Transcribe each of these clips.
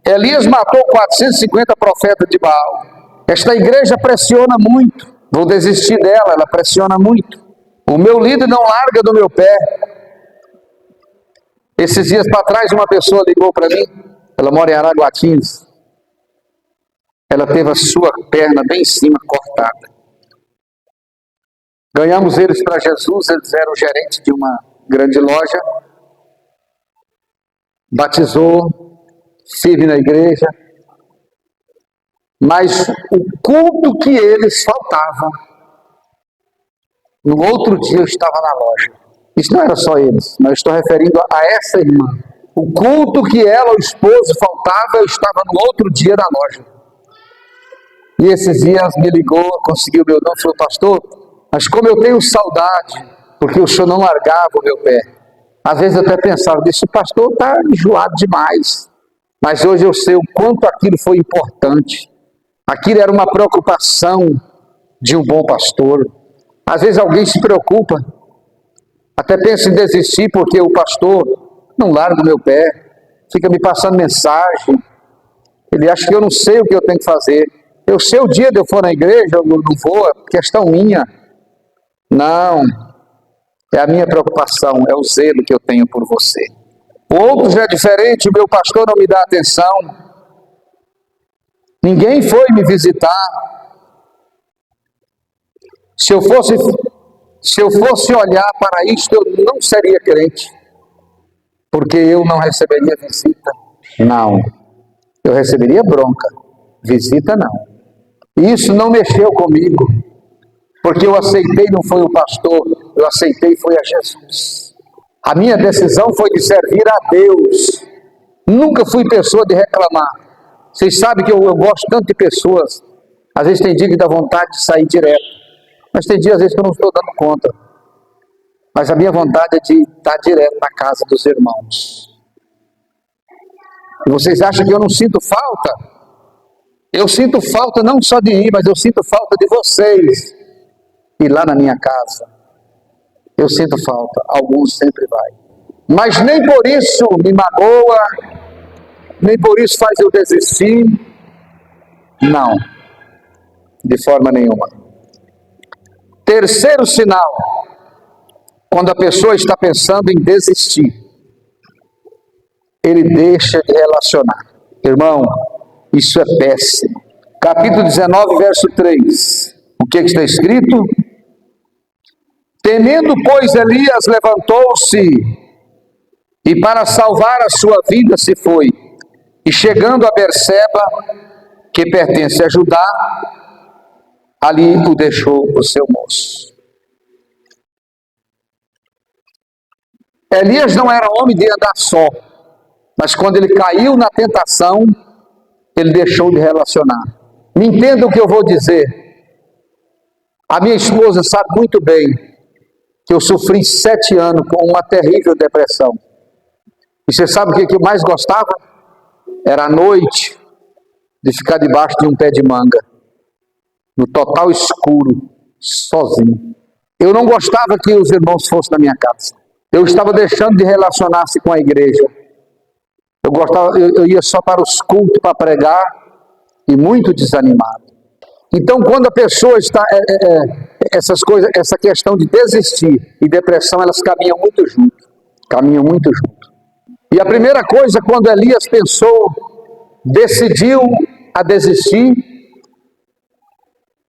Elias matou 450 profetas de Baal. Esta igreja pressiona muito. Vou desistir dela, ela pressiona muito. O meu líder não larga do meu pé. Esses dias para trás, uma pessoa ligou para mim. Ela mora em Araguatins. Ela teve a sua perna bem em cima cortada. Ganhamos eles para Jesus. Eles eram gerentes de uma grande loja. Batizou, firme na igreja, mas o culto que eles faltavam, no outro dia eu estava na loja. Isso não era só eles, mas eu estou referindo a essa irmã. O culto que ela, o esposo, faltava, eu estava no outro dia na loja. E esses dias me ligou, conseguiu meu nome, falou: pastor, mas como eu tenho saudade, porque o senhor não largava o meu pé. Às vezes eu até pensava, disse, o pastor está enjoado demais. Mas hoje eu sei o quanto aquilo foi importante. Aquilo era uma preocupação de um bom pastor. Às vezes alguém se preocupa, até pensa em desistir porque o pastor não larga o meu pé, fica me passando mensagem. Ele acha que eu não sei o que eu tenho que fazer. Eu sei o dia de eu for na igreja, eu não vou, é questão minha. Não, é a minha preocupação, é o zelo que eu tenho por você. O outro já é diferente, o meu pastor não me dá atenção. Ninguém foi me visitar. Se eu fosse olhar para isto, eu não seria crente. Porque eu não receberia visita. Não. Eu receberia bronca. Visita não. Isso não mexeu comigo. Porque eu aceitei, não foi o pastor, eu aceitei, foi a Jesus. A minha decisão foi de servir a Deus. Nunca fui pessoa de reclamar. Vocês sabem que eu gosto tanto de pessoas. Às vezes tem dia que dá vontade de sair direto. Mas tem dias, às vezes, que eu não estou dando conta. Mas a minha vontade é de estar direto na casa dos irmãos. E vocês acham que eu não sinto falta? Eu sinto falta não só de ir, mas eu sinto falta de vocês. E lá na minha casa. Eu sinto falta, alguns sempre vai. Mas nem por isso me magoa, nem por isso faz eu desistir. Não, de forma nenhuma. Terceiro sinal, quando a pessoa está pensando em desistir, ele deixa de relacionar. Irmão, isso é péssimo. Capítulo 19, verso 3. O que está escrito? Temendo, pois, Elias levantou-se e para salvar a sua vida se foi. E chegando a Berseba, que pertence a Judá, ali o deixou o seu moço. Elias não era homem de andar só, mas quando ele caiu na tentação, ele deixou de relacionar. Me entenda o que eu vou dizer. A minha esposa sabe muito bem que eu sofri 7 anos com uma terrível depressão. E você sabe o que eu mais gostava? Era à noite de ficar debaixo de um pé de manga, no total escuro, sozinho. Eu não gostava que os irmãos fossem na minha casa. Eu estava deixando de relacionar-se com a igreja. Eu ia só para os cultos para pregar e muito desanimado. Então, quando a pessoa está, essas coisas, essa questão de desistir e depressão, elas caminham muito junto. Caminham muito junto. E a primeira coisa, quando Elias decidiu a desistir,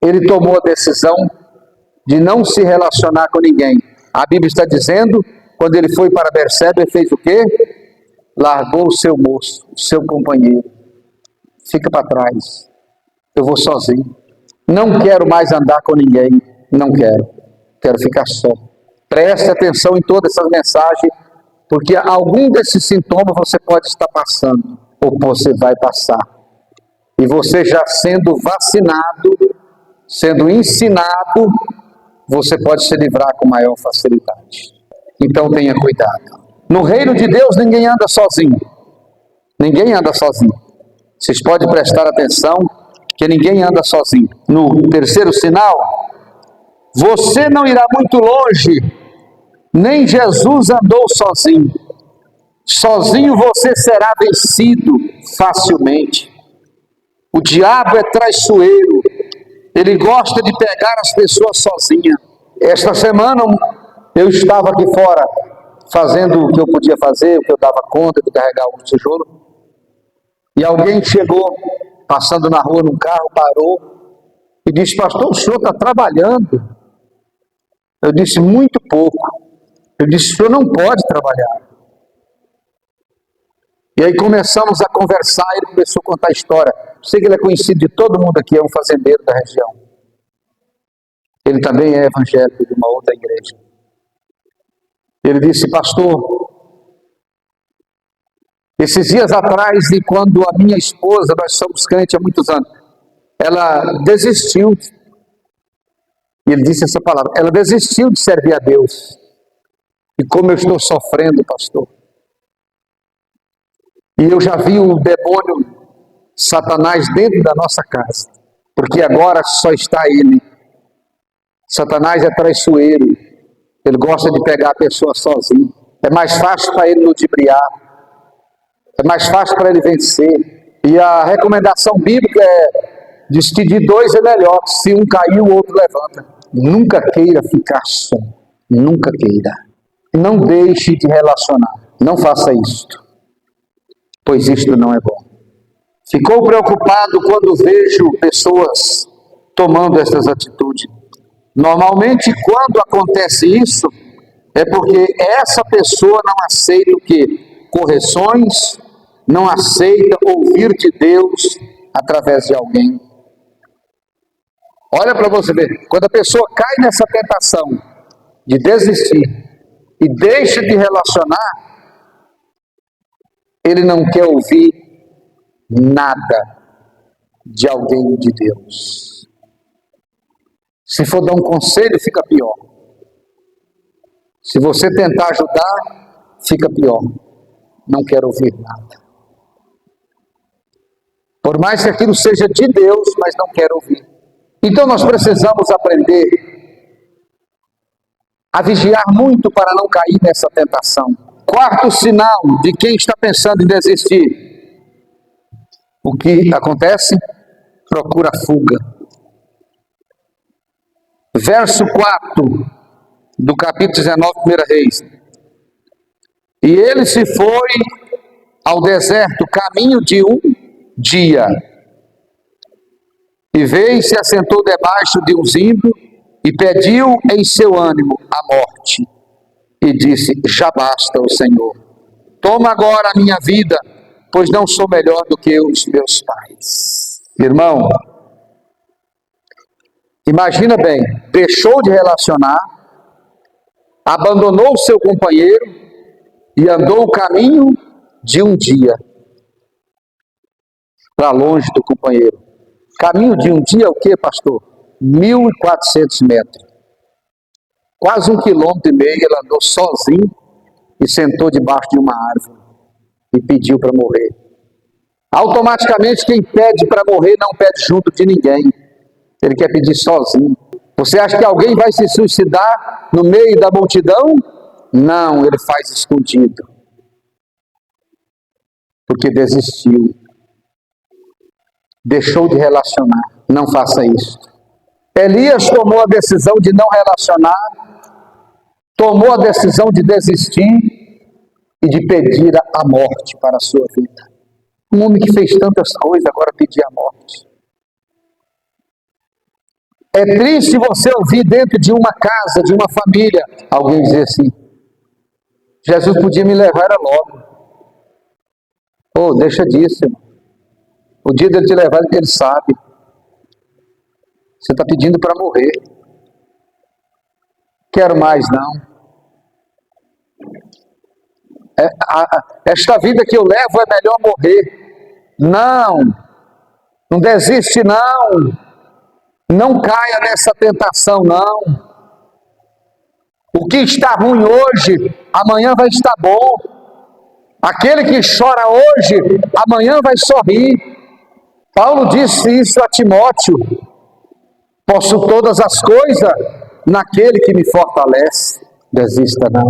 ele tomou a decisão de não se relacionar com ninguém. A Bíblia está dizendo, quando ele foi para Berseba, ele fez o quê? Largou o seu moço, o seu companheiro. Fica para trás. Eu vou sozinho. Não quero mais andar com ninguém. Não quero. Quero ficar só. Preste atenção em todas essas mensagens, porque algum desses sintomas você pode estar passando, ou você vai passar. E você já sendo vacinado, sendo ensinado, você pode se livrar com maior facilidade. Então tenha cuidado. No reino de Deus ninguém anda sozinho. Ninguém anda sozinho. Vocês podem prestar atenção que ninguém anda sozinho. No terceiro sinal, você não irá muito longe, nem Jesus andou sozinho. Sozinho você será vencido facilmente. O diabo é traiçoeiro, ele gosta de pegar as pessoas sozinha. Esta semana eu estava aqui fora, fazendo o que eu podia fazer, o que eu dava conta de carregar o tijolo, e alguém chegou, passando na rua num carro, parou, e disse: pastor, o senhor está trabalhando? Eu disse: muito pouco. Eu disse: o senhor não pode trabalhar. E aí começamos a conversar, ele começou a contar a história. Sei que ele é conhecido de todo mundo aqui, é um fazendeiro da região. Ele também é evangélico de uma outra igreja. Ele disse: pastor, esses dias atrás, e quando a minha esposa, nós somos crentes há muitos anos, ela desistiu, e ele disse essa palavra, ela desistiu de servir a Deus. E como eu estou sofrendo, pastor. E eu já vi o demônio Satanás dentro da nossa casa, porque agora só está ele. Satanás é traiçoeiro, ele gosta de pegar a pessoa sozinho. É mais fácil para ele ludibriar, é mais fácil para ele vencer. E a recomendação bíblica diz que de dois é melhor, se um cair o outro levanta. Nunca queira ficar só, nunca queira. Não deixe de relacionar, não faça isto, pois isto não é bom. Ficou preocupado quando vejo pessoas tomando essas atitudes. Normalmente, quando acontece isso, é porque essa pessoa não aceita o quê? Correções, não aceita ouvir de Deus através de alguém. Olha para você ver, quando a pessoa cai nessa tentação de desistir e deixa de relacionar, ele não quer ouvir nada de alguém de Deus. Se for dar um conselho, fica pior. Se você tentar ajudar, fica pior. Não quero ouvir nada. Por mais que aquilo seja de Deus, mas não quero ouvir. Então nós precisamos aprender a vigiar muito para não cair nessa tentação. Quarto sinal de quem está pensando em desistir. O que acontece? Procura fuga. Verso 4 do capítulo 19, 1 Reis. E ele se foi ao deserto, caminho de um dia. E veio e se assentou debaixo de um zimbro e pediu em seu ânimo a morte. E disse: já basta, ó Senhor. Toma agora a minha vida, pois não sou melhor do que os meus pais. Irmão, imagina bem, deixou de relacionar, abandonou o seu companheiro e andou o caminho de um dia para longe do companheiro. Caminho de um dia é o que, pastor? 1.400 metros. Quase 1,5 km, ele andou sozinho e sentou debaixo de uma árvore e pediu para morrer. Automaticamente quem pede para morrer não pede junto de ninguém. Ele quer pedir sozinho. Você acha que alguém vai se suicidar no meio da multidão? Não, ele faz escondido. Porque desistiu. Deixou de relacionar. Não faça isso. Elias tomou a decisão de não relacionar, tomou a decisão de desistir e de pedir a morte para a sua vida. Um homem que fez tantas coisas, agora pedir a morte. É triste você ouvir dentro de uma casa, de uma família, alguém dizer assim: Jesus podia me levar era logo. Oh, deixa disso, irmão. O dia dele te levar, ele sabe. Você está pedindo para morrer. Quero mais não. Esta vida que eu levo é melhor morrer. Não desiste não. Não caia nessa tentação não. O que está ruim hoje, amanhã vai estar bom. Aquele que chora hoje, amanhã vai sorrir. Paulo disse isso a Timóteo: posso todas as coisas naquele que me fortalece. Desista não.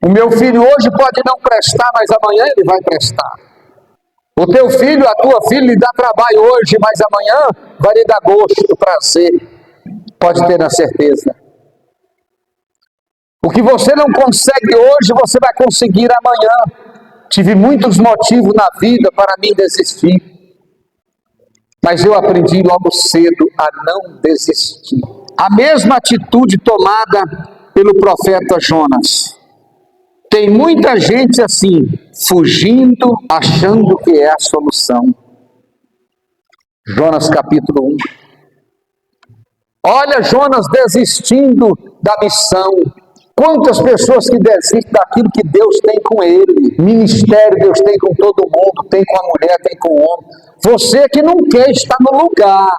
O meu filho hoje pode não prestar, mas amanhã ele vai prestar. O teu filho, a tua filha lhe dá trabalho hoje, mas amanhã vai lhe dar gosto, prazer. Pode ter a certeza. O que você não consegue hoje, você vai conseguir amanhã. Tive muitos motivos na vida para mim desistir. Mas eu aprendi logo cedo a não desistir. A mesma atitude tomada pelo profeta Jonas. Tem muita gente assim, fugindo, achando que é a solução. Jonas capítulo 1. Olha Jonas desistindo da missão. Quantas pessoas que desistem daquilo que Deus tem com ele. Ministério Deus tem com todo mundo, tem com a mulher, tem com o homem. Você que não quer estar no lugar,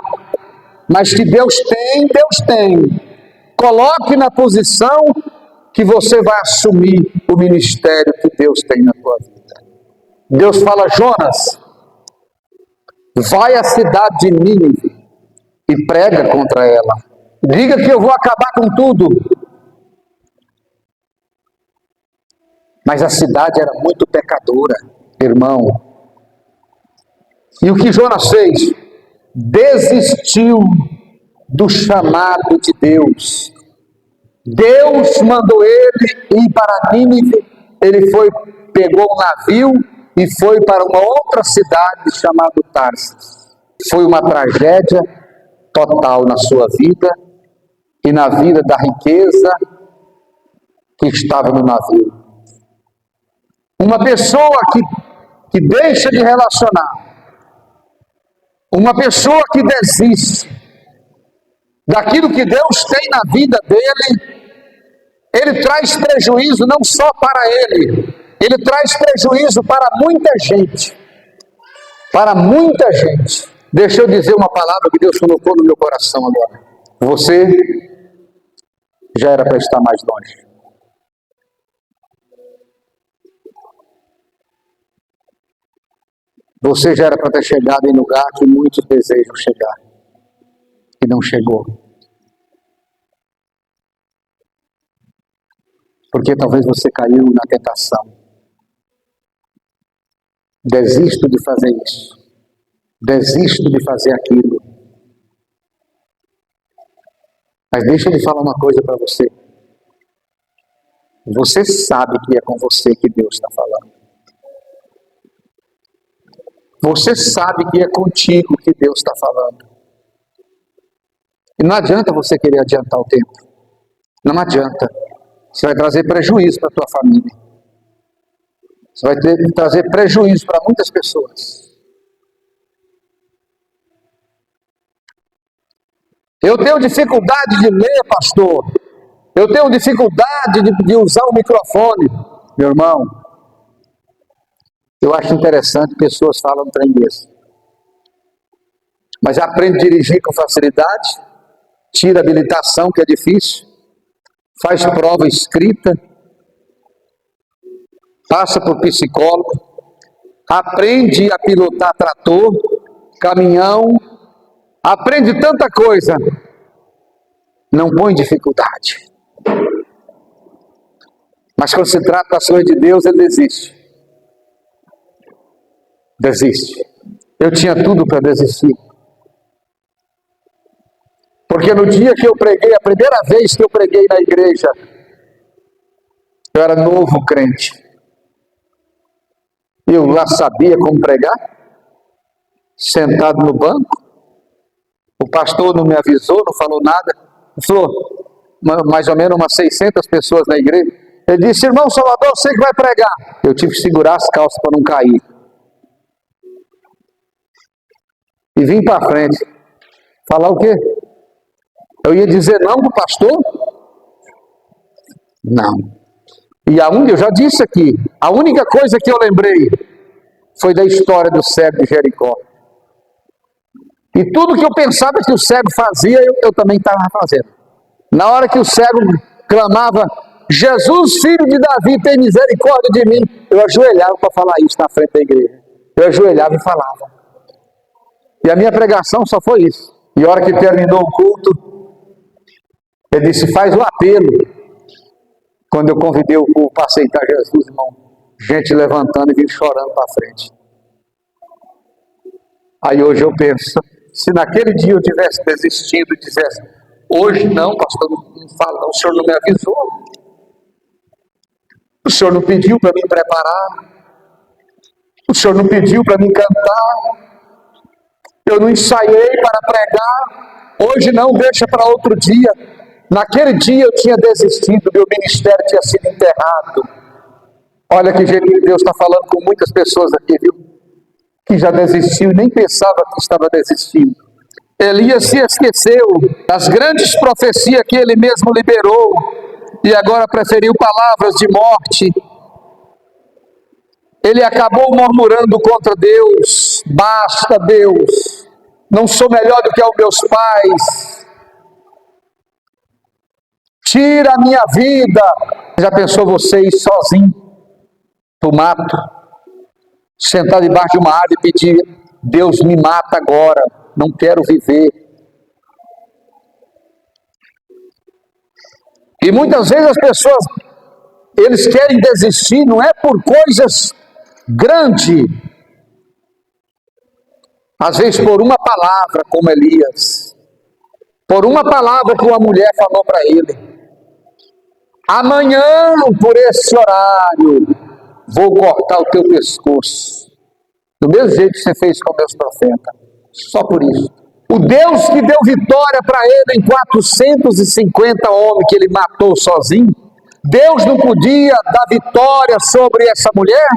mas que Deus tem, Deus tem. Coloque na posição que você vai assumir o ministério que Deus tem na tua vida. Deus fala, Jonas, vai à cidade de Nínive e prega contra ela. Diga que eu vou acabar com tudo. Mas a cidade era muito pecadora, irmão. E o que Jonas fez? Desistiu do chamado de Deus. Deus mandou ele ir para Nínive. Ele foi, pegou um navio e foi para uma outra cidade chamada Tarsis. Foi uma tragédia total na sua vida e na vida da riqueza que estava no navio. Uma pessoa que deixa de relacionar, uma pessoa que desiste daquilo que Deus tem na vida dele, ele traz prejuízo não só para ele traz prejuízo para muita gente. Para muita gente. Deixa eu dizer uma palavra que Deus colocou no meu coração agora. Você já era para estar mais longe. Você já era para ter chegado em lugar que muitos desejam chegar e não chegou. Porque talvez você caiu na tentação. Desisto de fazer isso. Desisto de fazer aquilo. Mas deixa eu lhe falar uma coisa para você. Você sabe que é com você que Deus está falando. Você sabe que é contigo que Deus está falando. E não adianta você querer adiantar o tempo. Não adianta. Você vai trazer prejuízo para a tua família. Você vai trazer prejuízo para muitas pessoas. Eu tenho dificuldade de ler, pastor. Eu tenho dificuldade de usar o microfone. Meu irmão, eu acho interessante pessoas falam trem desse. Mas aprende a dirigir com facilidade, tira a habilitação, que é difícil, faz prova escrita, passa por psicólogo, aprende a pilotar trator, caminhão, aprende tanta coisa, não põe dificuldade. Mas quando se trata das coisas de Deus, ele desiste. Desiste. Eu tinha tudo para desistir. Porque no dia que eu preguei, a primeira vez que eu preguei na igreja, eu era novo crente. Eu lá sabia como pregar, sentado no banco. O pastor não me avisou, não falou nada. Ele falou, mais ou menos umas 600 pessoas na igreja. Ele disse, irmão Salvador, você que vai pregar. Eu tive que segurar as calças para não cair. E vim para frente. Falar o quê? Eu ia dizer não para o pastor? Não. E eu já disse aqui, a única coisa que eu lembrei foi da história do cego de Jericó. E tudo que eu pensava que o cego fazia, eu também estava fazendo. Na hora que o cego clamava, Jesus, filho de Davi, tem misericórdia de mim, eu ajoelhava para falar isso na frente da igreja. Eu ajoelhava e falava. E a minha pregação só foi isso. E a hora que terminou o culto, ele disse, faz o apelo. Quando eu convidei o povo para aceitar Jesus, irmão, gente levantando e vindo chorando para frente. Aí hoje eu penso, se naquele dia eu tivesse desistido e dissesse, hoje não, pastor, não fala, não, o senhor não me avisou, o senhor não pediu para me preparar, o senhor não pediu para me cantar, eu não ensaiei para pregar, hoje não, deixa para outro dia. Naquele dia eu tinha desistido, meu ministério tinha sido enterrado. Olha que jeito que Deus está falando com muitas pessoas aqui, viu? Que já desistiu e nem pensava que estava desistindo. Elias se esqueceu das grandes profecias que ele mesmo liberou e agora preferiu palavras de morte. Ele acabou murmurando contra Deus. Basta, Deus, não sou melhor do que os meus pais, tira a minha vida. Já pensou você ir sozinho para o mato, sentar debaixo de uma árvore e pedir, Deus me mata agora, não quero viver. E muitas vezes as pessoas, eles querem desistir, não é por coisas grandes, às vezes por uma palavra, como Elias, por uma palavra que uma mulher falou para ele, amanhã por esse horário vou cortar o teu pescoço, do mesmo jeito que você fez com meus profetas, só por isso. O Deus que deu vitória para ele em 450 homens que ele matou sozinho, Deus não podia dar vitória sobre essa mulher?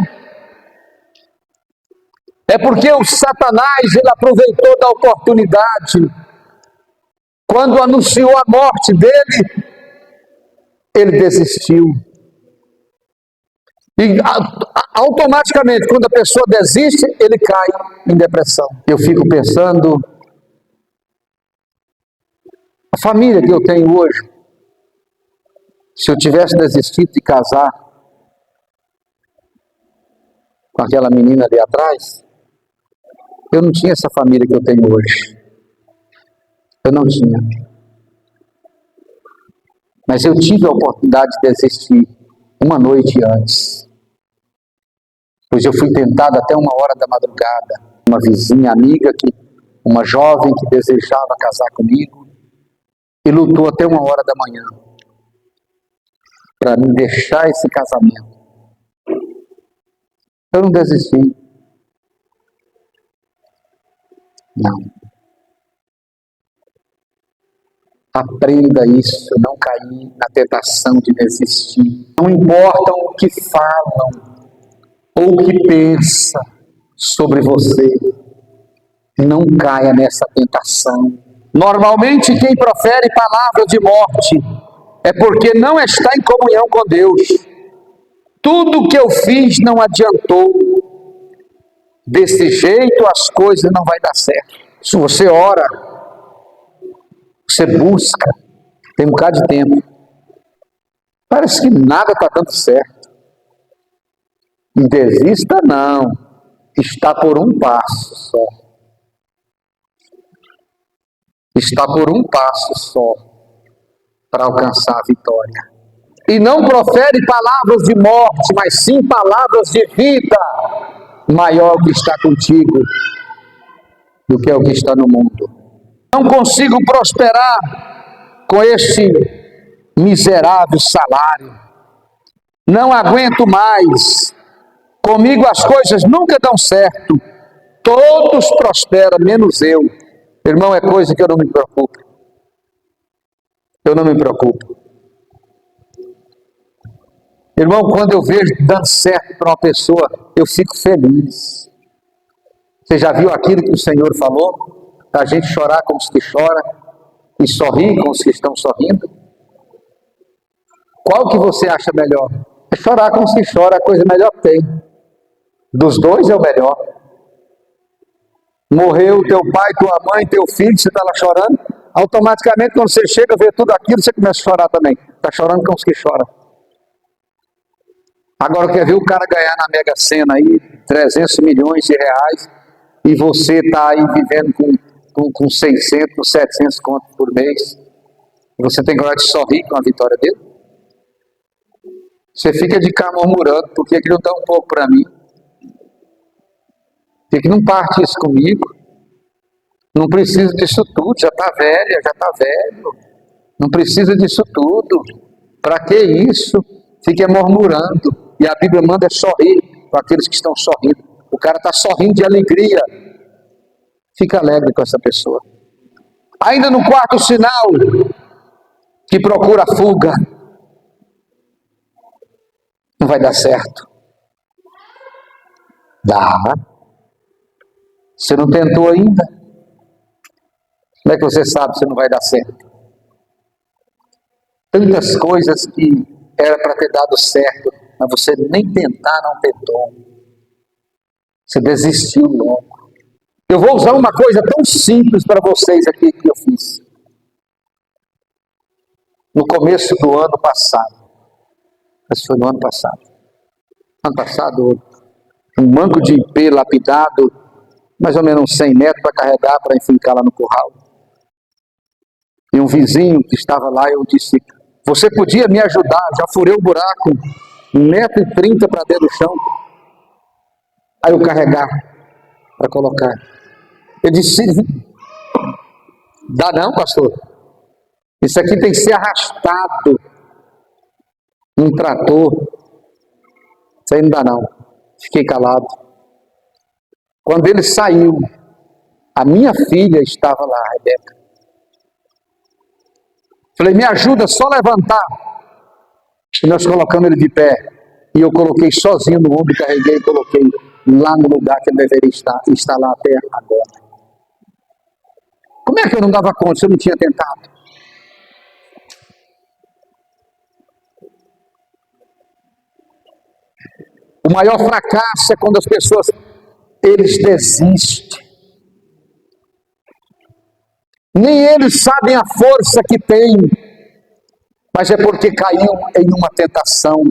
É porque o Satanás, ele aproveitou da oportunidade. Quando anunciou a morte dele, ele desistiu. E automaticamente, quando a pessoa desiste, ele cai em depressão. Eu fico pensando, a família que eu tenho hoje, se eu tivesse desistido de casar com aquela menina ali atrás, eu não tinha essa família que eu tenho hoje. Eu não tinha. Mas eu tive a oportunidade de desistir uma noite antes. Pois eu fui tentado até 1h da madrugada. Uma vizinha amiga, uma jovem que desejava casar comigo, e lutou até 1h da manhã para me deixar esse casamento. Eu não desisti. Não. Aprenda isso, não cair na tentação de desistir. Não importa o que falam ou o que pensam sobre você, não caia nessa tentação. Normalmente quem profere palavras de morte é porque não está em comunhão com Deus. Tudo que eu fiz não adiantou. Desse jeito as coisas não vai dar certo. Se você ora, você busca, tem um bocado de tempo, parece que nada está dando certo. E desista não, está por um passo só. Está por um passo só para alcançar a vitória. E não profere palavras de morte, mas sim palavras de vida. Maior o que está contigo do que o que está no mundo. Não consigo prosperar com este miserável salário. Não aguento mais. Comigo as coisas nunca dão certo. Todos prosperam, menos eu. Irmão, é coisa que eu não me preocupo. Eu não me preocupo. Irmão, quando eu vejo dando certo para uma pessoa, eu fico feliz. Você já viu aquilo que o Senhor falou? A gente chorar como os que choram e sorrir como os que estão sorrindo? Qual que você acha melhor? É chorar como os que choram, a coisa melhor que tem. Dos dois é o melhor. Morreu teu pai, tua mãe, teu filho, você está lá chorando, automaticamente quando você chega, vê tudo aquilo, você começa a chorar também. Está chorando como os que choram. Agora quer ver o cara ganhar na Mega Sena aí 300 milhões de reais e você está aí vivendo com 600, 700 contos por mês. Você tem coragem de sorrir com a vitória dele? Você fica de cá murmurando, por que não dá um pouco para mim? Por que não parte isso comigo? Não precisa disso tudo, já está velha, já está velho. Não precisa disso tudo. Para que isso? Fica murmurando. E a Bíblia manda sorrir com aqueles que estão sorrindo. O cara está sorrindo de alegria. Fica alegre com essa pessoa. Ainda no quarto sinal, que procura a fuga, não vai dar certo. Dá. Você não tentou ainda? Como é que você sabe se não vai dar certo? Tantas coisas que era para ter dado certo, mas você nem tentar não tentou. Você desistiu logo. Eu vou usar uma coisa tão simples para vocês aqui que eu fiz. No começo do ano passado. Mas foi no ano passado. Ano passado, um banco de IP lapidado, mais ou menos 100 metros para carregar, para enfincar lá no curral. E um vizinho que estava lá, eu disse, você podia me ajudar? Já furei o buraco, 1,30 m para dentro do chão. Aí eu carregar, para colocar. Eu disse, dá não, pastor? Isso aqui tem que ser arrastado. Um trator. Isso aí não dá não. Fiquei calado. Quando ele saiu, a minha filha estava lá, a Rebeca. Falei, me ajuda só levantar. E nós colocamos ele de pé. E eu coloquei sozinho no ombro, carreguei e coloquei lá no lugar que ele deveria estar. E está lá até agora. Como é que eu não dava conta se eu não tinha tentado? O maior fracasso é quando as pessoas, eles desistem. Nem eles sabem a força que têm, mas é porque caiu em uma tentação.